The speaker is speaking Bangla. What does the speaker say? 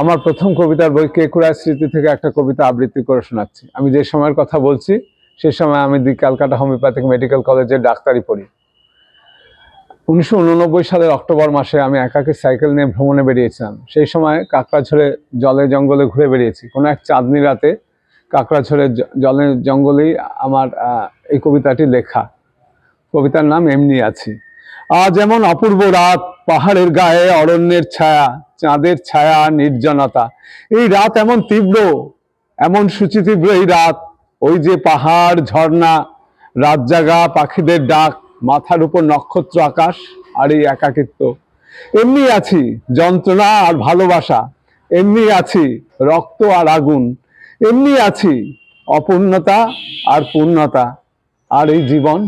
আমার প্রথম কবিতার বই কেকুড়া স্মৃতি থেকে একটা কবিতা আবৃত্তি করে শোনাচ্ছি। আমি যে সময়ের কথা বলছি সে সময় আমি দি ক্যালকাটা হোমিওপ্যাথিক মেডিকেল কলেজে ডাক্তারি পড়ি। 1989 সালের অক্টোবর মাসে আমি একাকী সাইকেল নিয়ে ভ্রমণে বেরিয়েছিলাম। সেই সময় কাকড়াঝোড়ে জলে জঙ্গলে ঘুরে বেরিয়েছি। কোনো এক চাঁদনি রাতে কাকড়াঝোড়ে জলে জঙ্গলেই আমার এই কবিতাটি লেখা। কবিতার নাম এমনি আছি। আজ এমন অপূর্ব রাত, পাহাড়ের গায়ে অরণ্যের ছায়া, চাঁদের ছায়া, নির্জনতা। এই রাত এমন তীব্র, এমন সুচিতীব্র এই রাত। ওই যে পাহাড়, ঝর্ণা, রাত জাগা পাখিদের ডাক, মাথার উপর নক্ষত্র আকাশ, আর এই একাকিত্ব। এমনি আছি, যন্ত্রণা আর ভালোবাসা। এমনি আছি, রক্ত আর আগুন। এমনি আছি, অপূর্ণতা আর পূর্ণতা। আর এই জীবন